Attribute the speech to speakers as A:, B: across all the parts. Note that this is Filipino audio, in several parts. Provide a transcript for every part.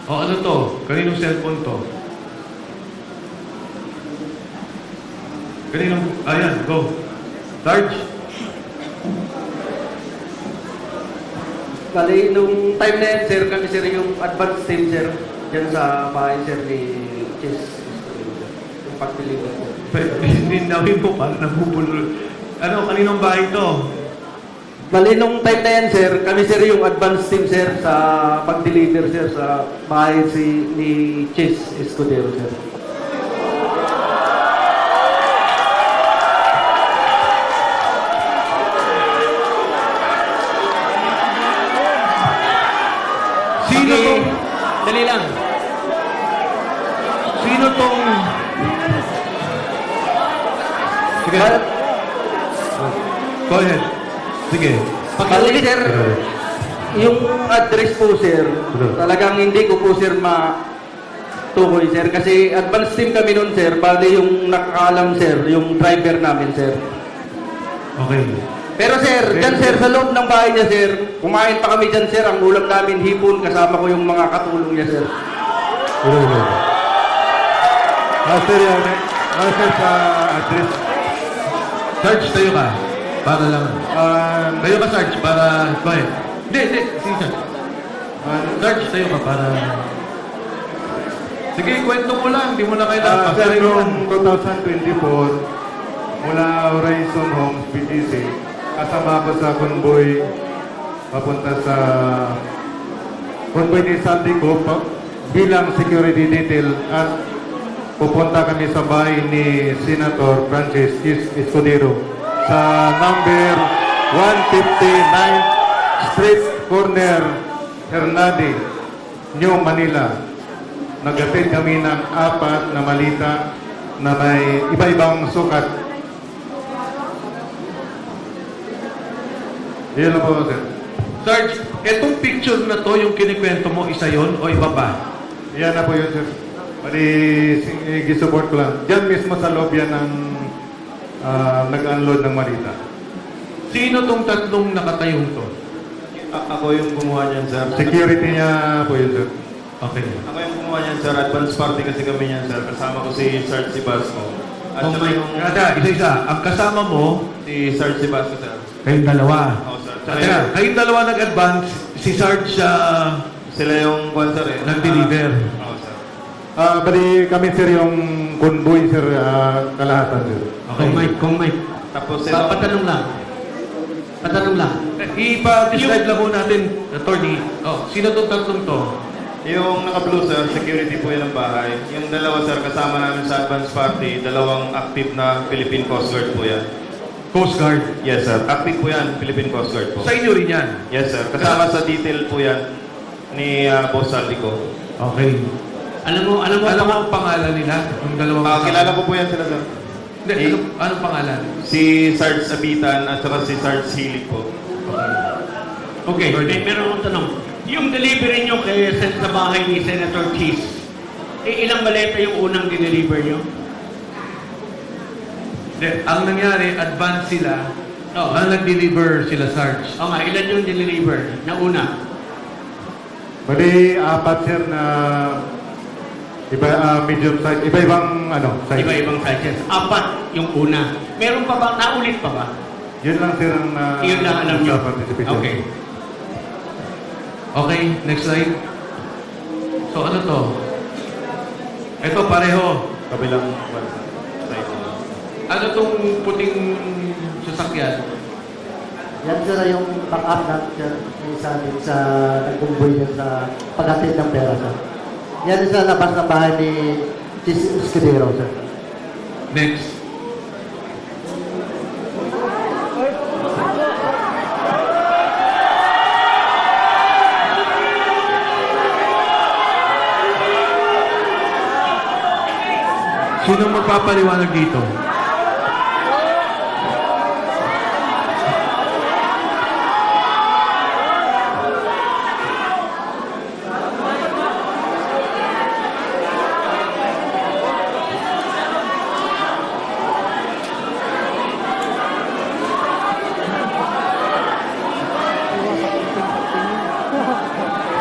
A: O ano to? Kaninong cellphone to? Kaninong... Ayan, go. Sarge?
B: Bali, nung time na yan, sir, kami sir yung advance team, sir. Diyan sa bahay, sir, ni Chess. Yung pag-deliver, sir.
A: Hindi nawin mo para nabubulol. Ano, kaninong bahay to?
B: Bali, nung time na yan, sir, kami sir yung advance team, sir, sa pag-deliver, sir, sa bahay ni Chess Escudero, sir.
A: Sino
C: Okay.
A: tong...
C: Dali lang.
A: Sino tong... Sige. Go ahead. Sige.
B: Bali, sir, yung address po, sir, talagang hindi ko po, sir, tukoy, sir. Kasi advance team kami nun, sir. Bali, yung nakakalam, sir, yung driver namin, sir.
A: Okay.
B: Pero sir, dyan sir, sa loob ng bahay niya sir, kumain pa kami dyan sir, ang ulam namin hipon, kasama ko yung mga katulong niya sir.
A: Master yan. Master sa address. Sarge, tayo ka. Para lang. Tayo ka, Sarge, para... Go ahead. Hindi. Sige, Sarge. Sarge, tayo ka para... Sige, kwento mo lang. Hindi mo na kailangan.
D: Sir, noong 2024, mula Horizon Homes, PTC, kasama ko sa convoy papunta sa convoy ni Sandy ko bilang security detail at pupunta kami sa bahay ni Senator Francis Escudero sa number 159 Street Corner, Hernade, New Manila. Nagatid kami ng 4 na malita na may iba-ibang sukat. Yan lang po, sir.
A: Sarge, etong picture na to, yung kinikwento mo, isa yon o iba pa?
D: Yan na po yun, sir. Pwede gisupport ko lang. Diyan mismo sa loob yan ng nag-unload ng malita.
A: Sino tong tatlong nakatayong to?
E: Ako yung gumawa niyan, sir.
D: Security niya po yun, sir.
A: Okay.
E: Ako yung gumawa niyan, sir. Advance party kasi kami niyan, sir. Kasama ko si Sarge Sibasco. At saka yung
A: Isa-isa. Ang kasama mo,
E: si Sarge Sibasco, sir.
A: kayong dalawa.
E: Oo, sir.
A: Teka, kayong dalawa nag-advance, si Sarge
E: Sila yung kwan, sir, eh.
A: nag-deliver.
E: Oo, sir.
D: Bali kami, sir, yung convoy, sir, kalahatan, sir.
A: Okay.
C: Kung may.
E: Tapos sila...
C: Patanong lang.
A: Ipa-describe lang po natin, attorney. Oh, sino tong tatlong to?
E: Yung naka-blue, sir, security po yan ng bahay. Yung dalawa, sir, kasama namin sa advance party, dalawang active na Philippine Coast Guard po yan.
A: Coast Guard.
E: Yes, sir. Active po yan, Philippine Coast Guard po.
A: Sa inyo rin yan.
E: Yes, sir. Kasama sa detail po yan ni Boss Saldico.
A: Okay.
C: Alam mo
A: Alam mo ang pangalan nila? Yung dalawang
E: Kilala ko po yan sila, sir.
A: Hindi, anong pangalan?
E: Si Sarge Abitan at saka si Sarge Hilig po.
C: Okay, meron akong tanong. Yung delivery nyo sa bahay ni Senator Cheese, ilang maleta yung unang dineliver nyo?
A: Hindi, ang nangyari, advance sila.
C: Oo.
A: Ang nag-deliver sila, Sarge.
C: O nga, ilan yung dineliver na una?
D: Bali, 4, sir, na medium size, iba-ibang size.
C: Iba-ibang sizes. 4 yung una. Meron pa ba? Naulit pa ba?
D: Yun lang, sir, ang
C: Yun lang alam nyo.
D: participation.
C: Okay.
A: Okay, next slide. So, ano to? Ito, pareho.
E: Kabilang side.
A: Ano tong puting sasakyan?
B: Yan sir yung backup natin sir, yung isa din sa nagkumboy yan sa paghatid ng pera sir. Yan sa labas ng bahay ni Chis Escudero sir.
A: Next. Sino magpapaliwanag dito?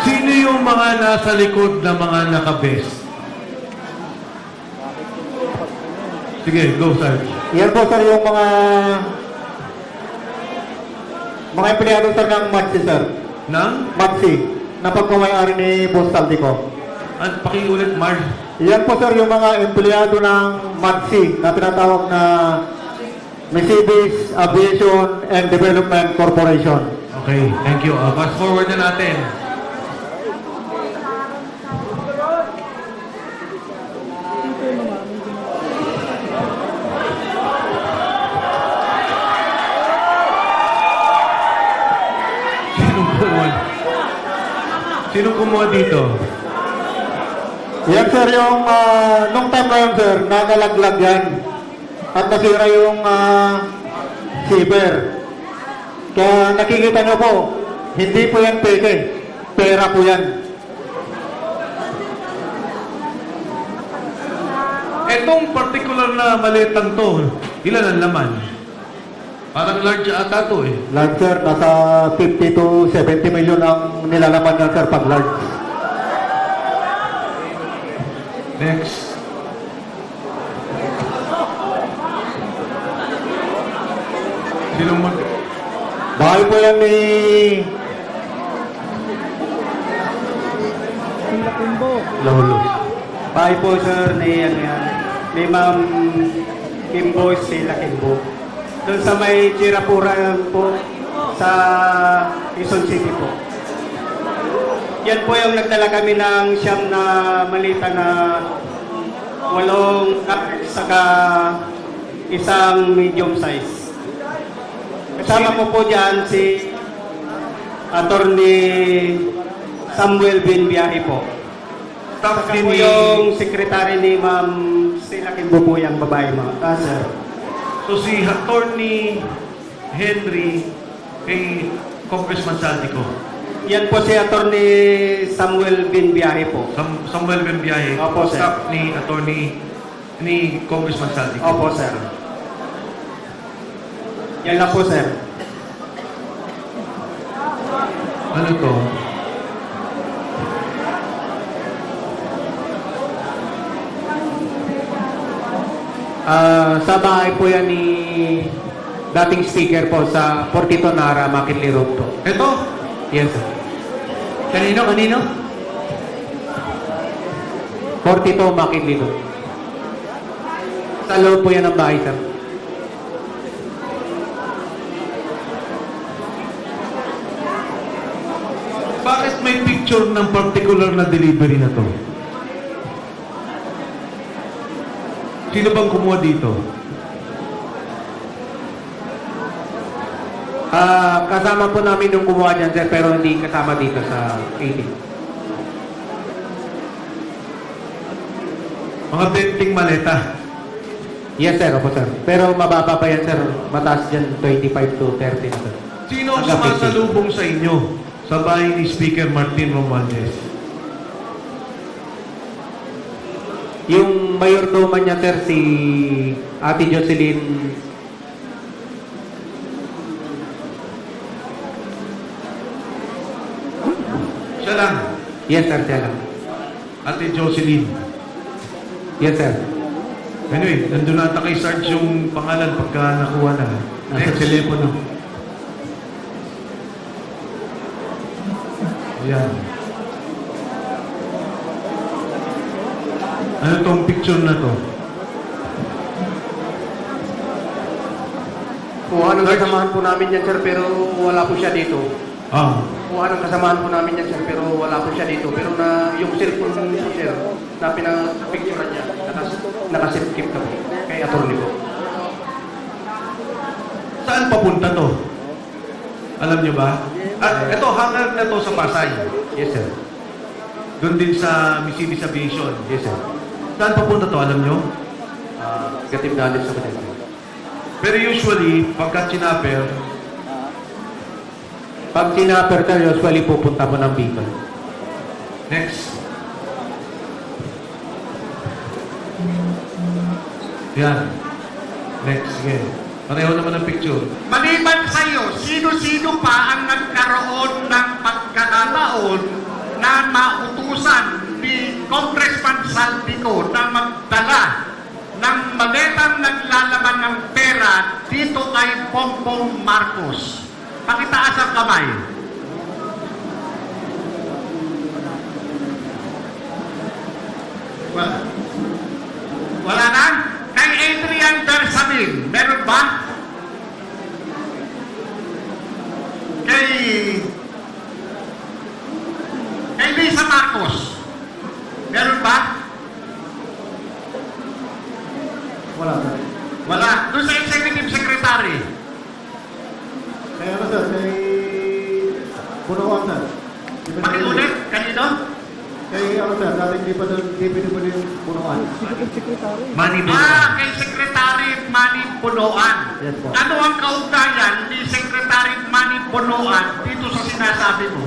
A: Sino yung mga nasa likod ng mga naka-vest? Sige, go, Sarge.
F: Yan po sir yung mga empleyado sir ng Maxi sir.
A: Nang?
F: Maxi, na pagmamayari ni Boss Saldico.
A: At pakiulit, Marge.
F: Yan po sir yung mga empleyado ng Maxi na tinatawag na Mercedes Aviation and Development Corporation.
A: Okay, thank you. Fast forward na natin. Sinong kumuha dito?
F: Yan sir yung nung time na yun sir, nakalaglag yan. At nasira yung zipper. Kaya nakikita nyo po, hindi po yan peke. Pera po yan.
A: Etong particular na maletang to, ilan ang laman? Parang large ata to eh.
F: Large sir, nasa 50 to 70 million ang nilalaman yan sir pag large.
A: Next. Sinong mag...
F: Bahay po yan ni...
A: Lolo.
B: Bahay po sir ni Ma'am Kimbo Sila Kimbo. Doon sa may Chirapura po sa Quezon City po. Yan po yung nagdala kami ng siyam na malita na 8 saka isang medium size. Kasama po po dyan si Attorney Samuel Binbiyahe po.
A: Staff
B: Saka
A: din
B: po
A: ni...
B: yung sekretary ni Ma'am Sila Kimbo po yung babae mo. Sir.
A: So si Attorney Henry kay Congressman Saldico.
B: Yan po si Attorney Samuel Binbiyahe po.
A: Samuel Benbiaye.
B: Opo, sir.
A: Staff ni Attorney ni Congressman Saldico.
B: Opo, sir. Yan lang po, sir.
A: Ano to?
G: Sa bahay po yan ni dating speaker po sa Portito Nara, Makinli Road po.
A: Ito?
G: Yes, sir. Kanino? Portito, Makinli Road. Sa loob po yan ang bahay, sir.
A: Bakit may picture ng particular na delivery na to? Sino bang kumuha dito?
G: Kasama po namin yung kumuha dyan, sir, pero hindi kasama dito sa 18.
A: Mga benting maleta.
G: Yes, sir. Opo, sir. Pero mababa pa yan, sir. Mataas dyan, 25 to 30 na, sir.
A: Sino ang
G: Hanggang 50.
A: sumasalubong sa inyo sa bahay ni Speaker Martin Romualdez?
G: Yung mayordomo niya, sir, si Ate Jocelyn.
A: Siya lang.
G: Yes, sir, siya lang.
A: Ate Jocelyn.
G: Yes, sir.
A: Anyway, nandun na ata kay Sarge yung pangalan pagka nakuha na.
G: Nasa telepono.
A: Ayan. Ano tong picture na to?
G: Kuha ng kasamahan po namin yan, sir, pero wala po siya dito.
A: Ah,
G: Kuha ng kasamahan po namin yan, sir, pero wala po siya dito. Pero na yung cellphone po, sir, na pinapicturean niya, nakasilkip na po kay attorney po.
A: saan papunta to? Alam nyo ba? Ito, hangar na to sa Pasay.
G: Yes, sir.
A: Doon din sa Mercedes Aviation.
G: Yes, sir.
A: Saan papunta to, alam nyo?
G: Negative knowledge sa kanila.
A: Pero usually, pagka chinapper,
G: Pag sinapper, sir, usually pupunta po ng Bicol.
A: next. Yan. Next, sige. Pareho naman ang picture.
H: Maliban sa iyo, sino-sino pa ang nagkaroon ng pagkakataon na mautusan ni Congressman Saldico na magdala ng maletang naglalaman ng pera dito kay Bongbong Marcos. Pakitaas ang kamay. Wala na? Kay Adrian Bersamin, meron ba? Kay Lisa Marcos, meron ba?
F: Wala, sir.
H: Wala. Doon sa Executive Secretary.
F: Kaya ano, sir? Kay Punuan, sir.
H: Pakiulit, kanino?
F: Kay ano, sir? Dating DPD po yung Punuan.
A: Money
H: Kay Secretary Manny Punuan.
F: Yes, po.
H: Ano ang kaugnayan ni Secretary Manny Punuan dito sa sinasabi mo?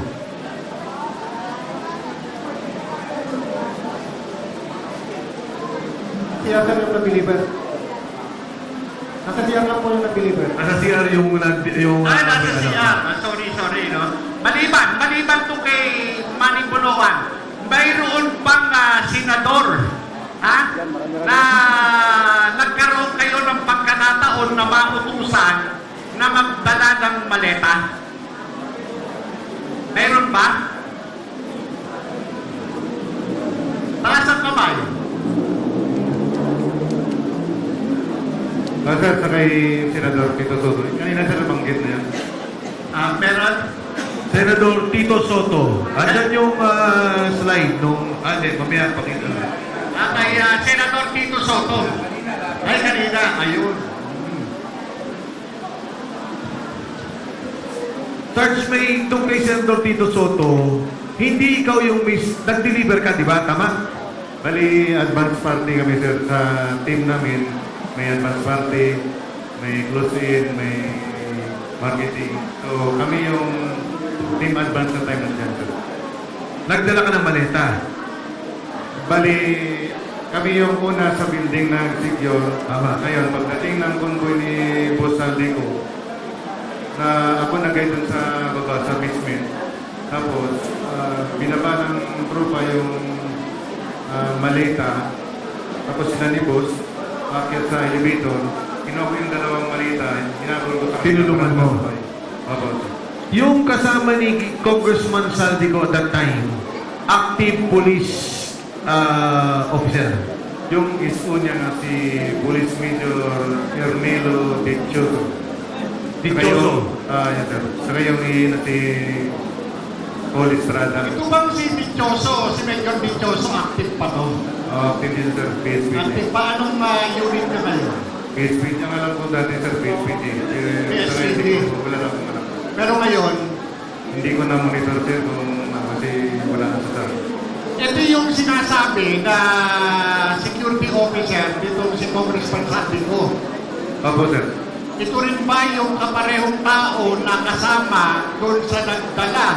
F: Siya, sir, yung nag-deliver. Nasa siya lang po yung nag-deliver.
A: Nasa CR yung
H: Nasa siya. Sorry, no? Maliban to kay Manny Punuan, mayroon bang senador na nagkaroon kayo ng pagkakataon na mautusan na magdala ng maleta? Mayroon ba? Taas ang kamay.
D: Sir, sa kay Senador Tito Soto, kanina sir nabanggit na yan.
H: Meron?
A: Senador Tito Soto. Andyan yung slide nung... Hindi, mamaya pakita.
H: Kay Senador Tito Soto. Ay, kanina. Ayun.
A: Sarge, may itong kay Senador Tito Soto, hindi ikaw yung nag-deliver ka, di ba? Tama?
D: Bali, advance party kami sir sa team namin. May advance party, may close-in, may marketing. So, kami yung team advance na time nandiyan sir.
A: Nagdala ka ng maleta.
D: Bali, kami yung una sa building ng secure.
A: Tama.
D: Ngayon, pagdating ng convoy ni Boss Saldico, na ako nagay dun sa baba, sa basement. Tapos, binaba ng trupa yung maleta. Tapos sila ni Boss, akyat sa elevator. Kinuha ko yung dalawang maleta, hinabol ko sa
A: Tinulungan mo?
D: Opo.
A: Yung kasama ni Congressman Saldico at that time, active police officer.
D: Yung iso niya nga si Police Major Ernelo Dichoso.
A: Dichoso.
D: Yan sir. Saka yung si Paul Estrada.
H: Ito bang si Dichoso, si Major Dichoso, active pa to?
D: Active din sir, PSP.
H: Active pa? Anong unit na kayo?
D: PSP niya nga lang po dati sir, PSPD.
H: PSPD.
D: Wala na akong alam.
H: Pero ngayon,
D: Hindi ko na monitor sir kung kasi wala na sa sir.
H: ito yung sinasabi na security officer dito si Congressman Saldico.
D: Opo sir.
H: Ito rin ba yung kaparehong tao na kasama doon sa nagdala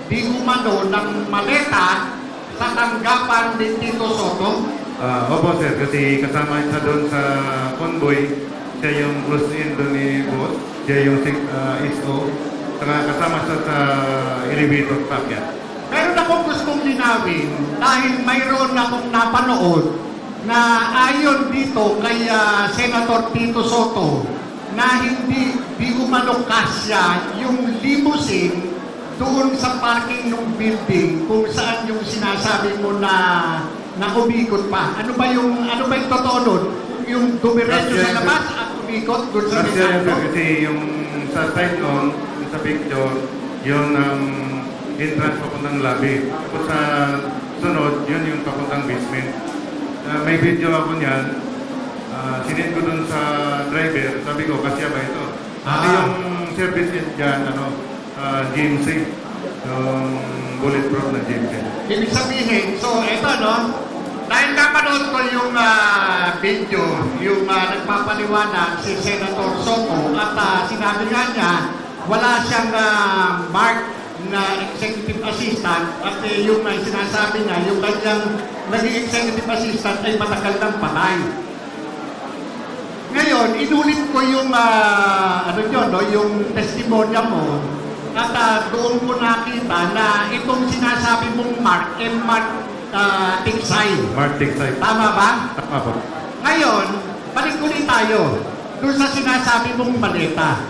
H: di umano ng maleta sa tanggapan ni Tito Soto?
D: Opo sir, kasi kasama siya doon sa convoy. Siya yung close in doon ni Boss. Siya yung ISO. Saka kasama siya sa elevator packet.
H: Meron akong gustong linawin dahil mayroon akong napanood na ayon dito kay Senator Tito Soto na hindi umano kasya yung limousine doon sa parking ng building kung saan yung sinasabi mo na umikot pa. Ano ba yung totoo nun? Yung dumiretso sa labas at umikot doon sa
D: Kasi yan sir,
H: Senado?
D: kasi yung sa side on, sa picture, yun ang entrance papuntang lobby. Tapos sa sunod, yun yung papuntang basement. May video ako niyan. Sinend ko dun sa driver. Sabi ko, kasya ba ito? Kasi yung service is dyan, GMC. Yung bulletproof na GMC.
H: Ibig sabihin, so eto no, dahil napanood ko yung video, yung nagpapaliwanag si Senator Soto at sinabi nga niya, wala siyang mark na executive assistant at yung sinasabi niya, yung kanyang naging executive assistant ay matagal ng patay. Ngayon, inulit ko yung yung testimonya mo at doon ko nakita na itong sinasabi mong Mark and Mark Tiksay.
D: Mark Tiksay.
H: Tama ba?
D: Tama po.
H: Ngayon, balik ulit tayo doon sa sinasabi mong maleta.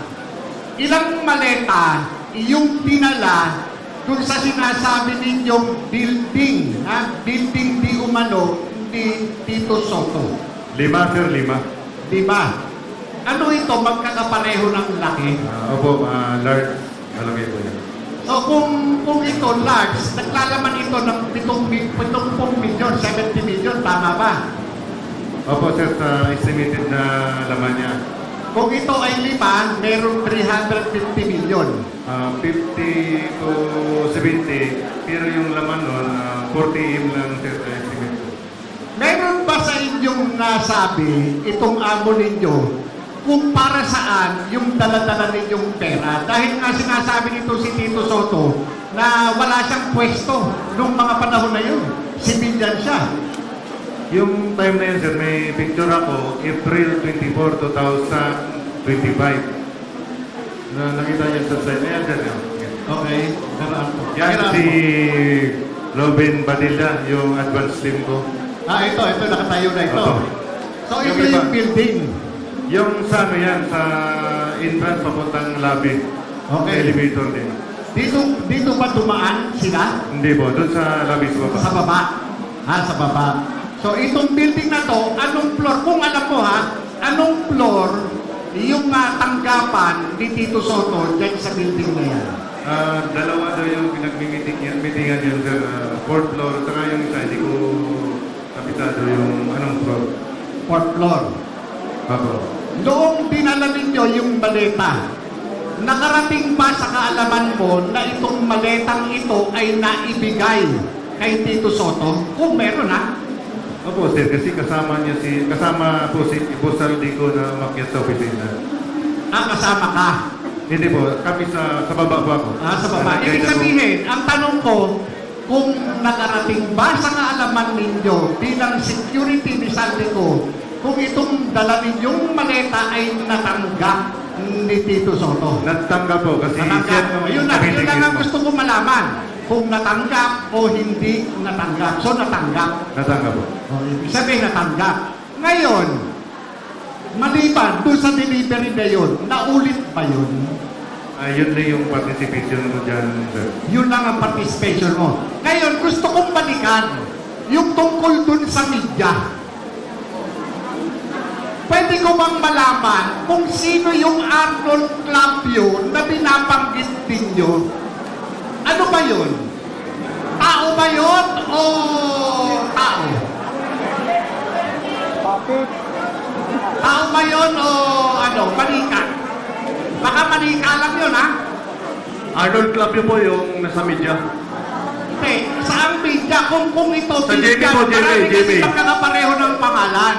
H: Ilang maleta yung dinala doon sa sinasabi ninyong building, building di umano ni Tito Soto.
D: 5, sir, 5.
H: Di ba? Ano ito, magkakapareho ng laki?
D: Opo, large. Malaki po yan.
H: So kung ito large, naglalaman ito ng 70 million, 70 million, tama ba?
D: Opo, sir, sa estimated na laman niya.
H: Kung ito ay 5, meron 350 million.
D: 50 to 70, pero yung laman nun, 40 lang, sir, sa estimate ko.
H: Meron ba sa inyong nasabi itong amo ninyo kung para saan yung dala-dala ninyong pera? Dahil nga sinasabi nito si Tito Soto na wala siyang pwesto nung mga panahon na yun. Civilian siya.
D: Yung time na yun, sir, may picture ako, April 24, 2025. Na nakita niyo sa site. Ayan, sir.
H: Okay.
D: Yan si Robin Badilla, yung advance team ko.
H: Ito nakatayo na ito.
D: Opo.
H: So
D: Yung
H: ito
D: iba.
H: yung building.
D: Yung sa ano yan, sa entrance papuntang lobby.
H: Okay.
D: Elevator din.
H: Dito ba dumaan sila?
D: Hindi po, doon sa lobby sa baba.
H: Sa baba. Sa baba. So itong building na to, anong floor? Kung alam mo anong floor yung tanggapan ni Tito Soto dyan sa building na yan?
D: Dalawa daw yung pinagmitingan yun, sir. 4th floor, saka yung isa, hindi ko kapitado yung anong floor.
H: 4th floor.
D: Opo.
H: Noong dinala ninyo yung maleta, nakarating ba sa kaalaman mo na itong maletang ito ay naibigay kay Tito Soto? Kung meron
D: Opo, sir, kasi kasama po si Ibusal Dico na umakyat sa opisina.
H: Kasama ka.
D: Hindi po, kami sa baba po ako.
H: Sa baba. Ibig sabihin, ang tanong ko, kung nakarating ba sa kaalaman ninyo bilang security ni Saldico, kung itong dala ninyong maleta ay natanggap ni Tito Soto.
D: Natanggap po kasi
H: Natanggap. Yun lang ang gusto ko malaman. Kung natanggap o hindi natanggap. So natanggap.
D: Natanggap po.
H: Ibig sabihin natanggap. Ngayon, maliban doon sa delivery na yun, naulit ba yun?
D: Yun lang yung participation ko dyan, sir.
H: Yun lang ang participation mo. Ngayon, gusto kong balikan yung tungkol dun sa media. Pwede ko bang malaman kung sino yung Arnold Clapio na binabanggit ninyo? Ano ba yun? Tao ba yun o tao? Tao ba yun o manika? Baka manika lang yun,
E: Arnold Clapio po yung nasa media.
H: Hindi, saan media? Kung ito
E: Sa JB po, JB.
H: magkakapareho ng pangalan.